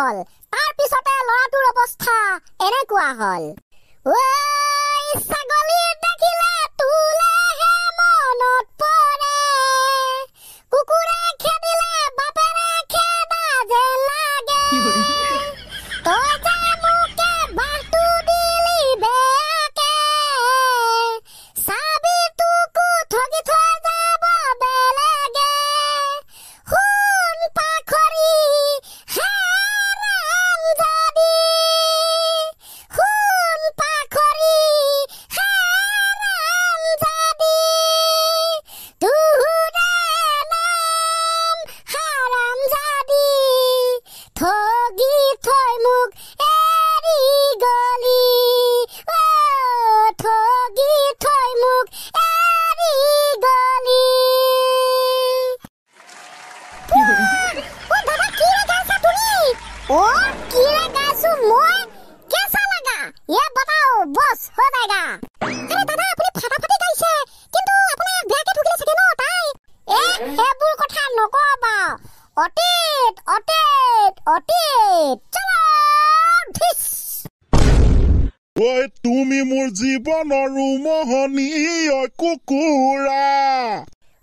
হল তাৰ পিছতে লৰাটোৰ অৱস্থা এনেকুৱা হল ঐ ছাগলী দেখিলে তুলেহে মনত পৰে কুকুৰে খেদিলে বাপেৰে খেদা যে লাগে তই যে মোকে বাটু দিলি বেয়াকে চাবি তোকো ঠগি থৈ যাব বেলেগে শুন পাখৰি হাৰাম জাদি শুন পাখৰি হাৰাম জাদি তোৰে নাম হাৰাম জাদি ঠগি থৈ মোক এৰি গলি ঠগি থৈ মোক এৰি গলি দাদা কি গাইছা তুমি কি গাইছো মই কেসা লাগা ये बताओ बस हो जाएगा अरे दादा আপুনি ফাটাফাটি গাইছে কিন্তু আপোনাক বেয়াকে ঠকিলে চাগে ন তাই হেবুৰ কথা নকবা অতীত অতীত অতীত চলো ধিস ঐ তুমি মোৰ জীৱনৰ মোহনী কুকুৰা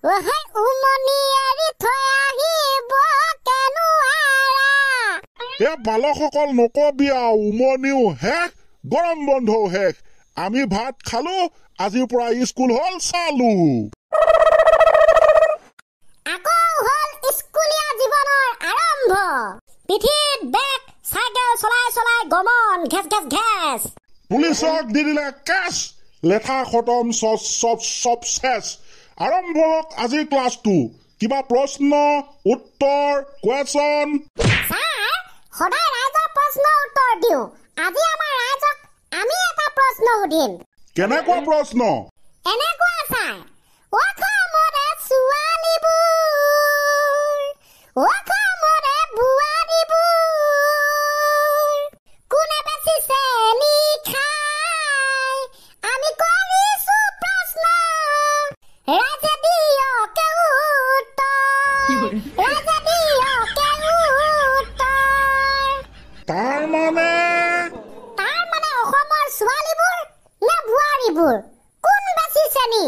ওহাই উমনি এৰি থৈ আহিব কেনুৱাৰা বালকসকল নকবি উমনিও শেষ গৰম বন্ধও শেষ আমি ভাত খালো আজিৰ পৰা স্কুল হল চালু আকৌ হল স্কুলীয়া জীৱনৰ আৰম্ভ পিঠিত বেগ চাইকেল চলাই চলাই গমন ঘেছ ঘেছ ঘেছ পুলিচক দি দিলে কেছ লেঠা খতম সব শেষ আৰম্ভ হওক আজি ক্লাছটো কিবা প্ৰশ্ন উত্তৰ কুৱেশ্যন স্যাৰ সদায় ৰাইজৰ প্ৰশ্ন উত্তৰ দিও আজি আমাৰ ৰাইজক আমি এটা প্ৰশ্ন সুধিম কেনেকুৱা প্ৰশ্ন এনেকুৱা স্যাৰ অসমৰে ছোৱালীবোৰ অসমৰে বোৱাৰীবোৰ কোনে বেছি চেনি খায় আমি কৰিছো প্ৰশ্ন ৰাইজে দিয়ক উত্তৰ ৰাইজে দিয়ক উত্তৰ তাৰ মানে অসমৰ ছোৱালীবোৰ নে বোৱাৰীবোৰ কোন বেছি শ্ৰেণী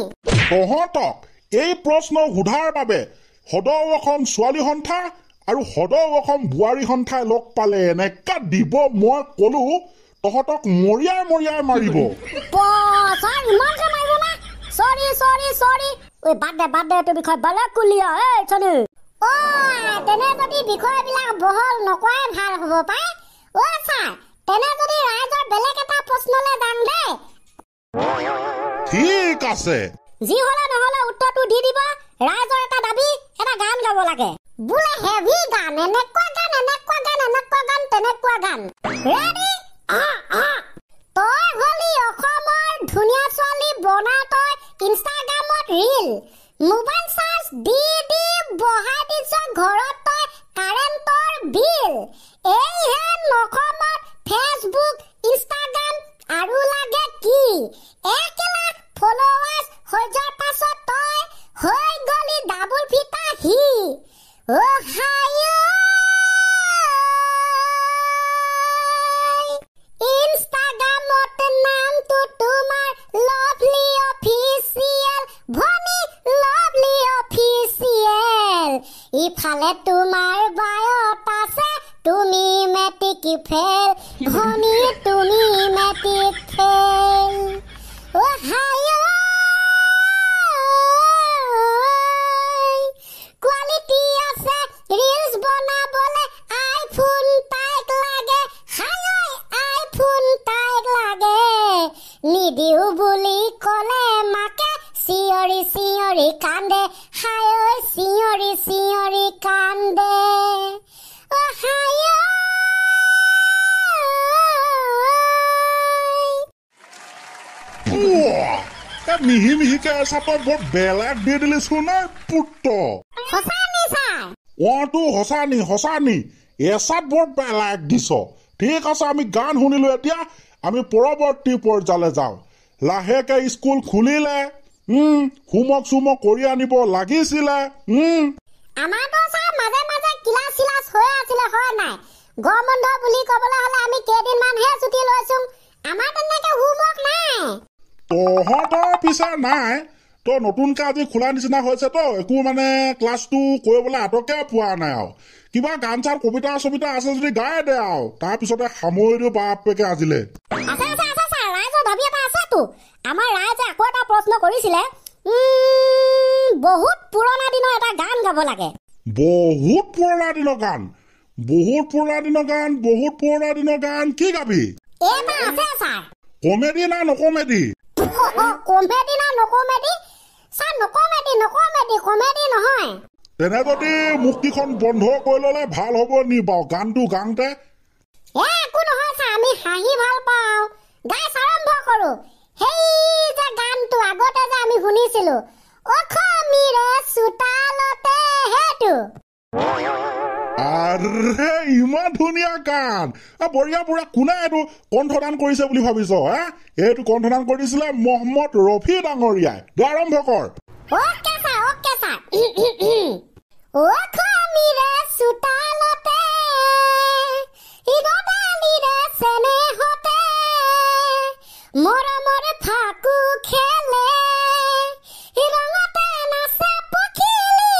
তহঁতক এই প্ৰশ্ন সোধাৰ বাবে সদৌ অসম ছোৱালী সন্থা আৰু সদৌ অসম বোৱাৰী সন্থাই লগ পালে এনেকা দিব মই কলো তহঁতক মৰিয়াই মৰিয়াই মাৰিব ছাৰ ইমানকে মাৰিব না সৰি ঐ বাদ দে এইটো বিষয় বেলেগ কুলিয়া চনি তেনে যদি বিষয়বিলাক বহল নকৰাই ভাল হ'ব পাই ছাৰ তেনে যদি ৰাইজৰ বেলেগ এটা প্ৰশ্নলৈ যাম দেই ঠিক আছে যি হলে নহলে উত্তৰটো দি দিব ৰাইজৰ এটা দাবী এটা গান গাব লাগে বোলে হেভি গান এনেকুৱা গান তেনেকুৱা গান ৰেডি তই হলি অসমৰ ধুনীয়া ছোৱালী বনা তই ইনষ্টাগ্ৰামত ৰীল মোবাইল চাৰ্জ দি বহাই দিছ ঘৰত তই কাৰেণ্টৰ বিল এইহে অসমত ফেচবুক ইনষ্টাগ্ৰাম আৰু লাগে কি 1 লাখ ফলোৱাৰ্ছ হৈ যোৱাৰ পাছত তই হৈ গলি ডাবল ফিটা হি ইনষ্টাগ্ৰামত নামটো তোমাৰ লভলি অফিচিয়েল ভনী লভলি অফিচিয়েল ইফালে তোমাৰ বায়ত আছে তুমি মেট্ৰিক ফেল ভনী তুমি মেট্ৰিক ফেল কোৱালিটি আছে ৰিলছ বনাবলে আইফোন তাইক লাগে আইফোন তাইক লাগে নিদিও বুলি কলে মাকে চিঞৰি কান্দে চিঞৰি কান্দে মিহি মিহিকে চাপত বৰ বেলেগ দি দিলি সোনাৰ পুত্ৰ তো সঁচানি এচাত বৰ বেলেগ দিছ ঠিক আছে আমি গান শুনিলো এতিয়া আমি পৰৱৰ্তী পৰ্যায়লৈ যাওঁ লাহেকে স্কুল খুলিলে হোমৱৰ্ক চুমৱৰ্ক কৰি আনিব লাগিছিলে আমাৰতো ছাৰ মাজে মাজে ক্লাছ হৈ আছিলে হয় নাই গৰম বন্ধ বুলি ক'বলৈ হ'লে আমি কেইদিনমানহে ছুটি লৈছো আমাৰ তেনেকে হোমৱৰ্ক নাই তহঁতৰ পিছে নাই তো নতুনকৈ আজি খোলা নিচিনা হৈছে তো একো মানে ক্লাছটো কৰিবলৈ আটকে পোৱা নাই আৰু কিবা গান চান কবিতা চবিতা আছে যদি গায়ে দে আৰু তাৰপিছতে সামৰি দিওঁ বাপেকে আজিলে আছে ৰাইজৰ দাবী এটা আছেতো আমাৰ ৰাইজে আকৌ এটা প্ৰশ্ন কৰিছিলে বহুত পুৰণা দিনৰ এটা গান গাব লাগে বহুত পুৰণা দিনৰ গান কি গাবি এটা আছে ছাৰ কমেডি না নকমেডি কমেডি না নকমেডি ছাৰ নকমেডি কমেডি নহয় তেনে যদি মুক্তিখন বন্ধ কৰি ল'লে ভাল হ'ব নি বাৰু গানটো গাওঁতে একো নহয় ছাৰ আমি হাঁহি ভাল পাওঁ গাই আৰম্ভ কৰোঁ সেই যে গানটো আগতে যে আমি শুনিছিলো অসমীৰে চোতালতে সেইটো আৰে ইমান ধুনীয়া গান বঢ়িয়া কোনে এইটো কণ্ঠদান কৰিছে বুলি ভাবিছ এইটো কণ্ঠদান কৰিছিলে মহম্মদ ৰফি ডাঙৰীয়াই দে আৰম্ভ কৰ অ'কে ছাৰ অসমীৰে চোতালতে ইগদালিৰে চেনেহতে মৰমৰ ফাকু খেলে ৰঙতে নাচে পখিলি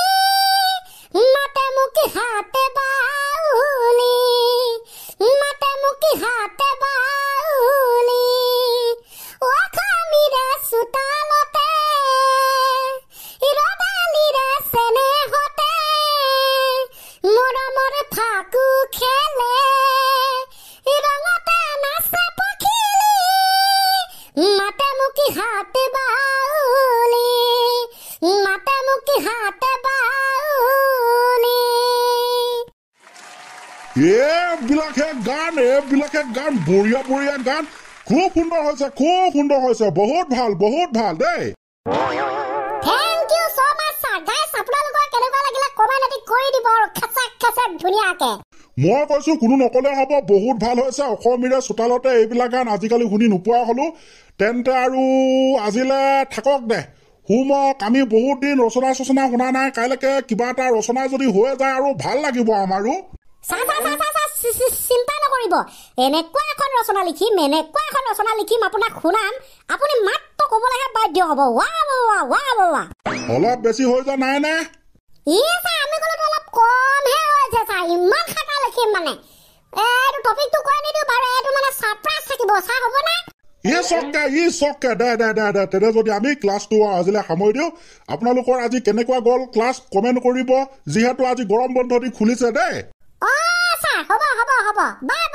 মাতে মুকি হাতে বাউলি অসমীৰে চোতালতে ইগদালিৰে চেনেহতে মৰমৰ ফাকু খেলে ৰঙতে নাচে পখিলি মাতে মুকি হাতে বাউলি এইবিলাকে গান বঢ়িয়া গান খুব সুন্দৰ হৈছে বহুত ভাল দেই থ্যাংক ইউ সো মাচ ছাৰ গাইছ আপোনালোকৰ কেনেকুৱা লাগিলে কমেণ্ট এটি কৰি দিব আৰু খাচাক ধুনীয়াকে মই কৈছো কোনো নকলে হ'ব বহুত ভাল হৈছে অসমীৰে চোতালতে এইবিলাক গান আজিকালি শুনি নোপোৱা হলো তেন্তে আৰু আজিলে থাকক দে হোমৱৰ্ক আমি বহুত দিন ৰচনা শুনা নাই কাইলৈকে কিবা এটা ৰচনা যদি হৈ যায় আৰু ভাল লাগিব আমাৰো চিন্তা নকৰিব এনেকুৱা এখন ৰচনা লিখিম আপোনাক শুনাম আপুনি মাত্ৰ ক'বলৈহে বাধ্য হ'ব ৱা অলপ বেছি হৈ যোৱা নাই নে আমি ক'লেতো অলপ কমহে হৈছে ছাৰ ইমান খাটা লিখিম মানে এইটো টপিকটো কৈ নিদিওঁ বাৰু এইটো মানে ছাৰপ্ৰাইজ থাকিব ছাৰ হ'ব নাই ই চকে দে তেনে যদি আমি ক্লাছটো আজিলৈ সামৰি দিওঁ আপোনালোকৰ আজি কেনেকুৱা গ'ল ক্লাছ কমেণ্ট কৰিব যিহেতু আজি গৰম বন্ধ দি খুলিছে দেই ছাৰ হ'ব বাই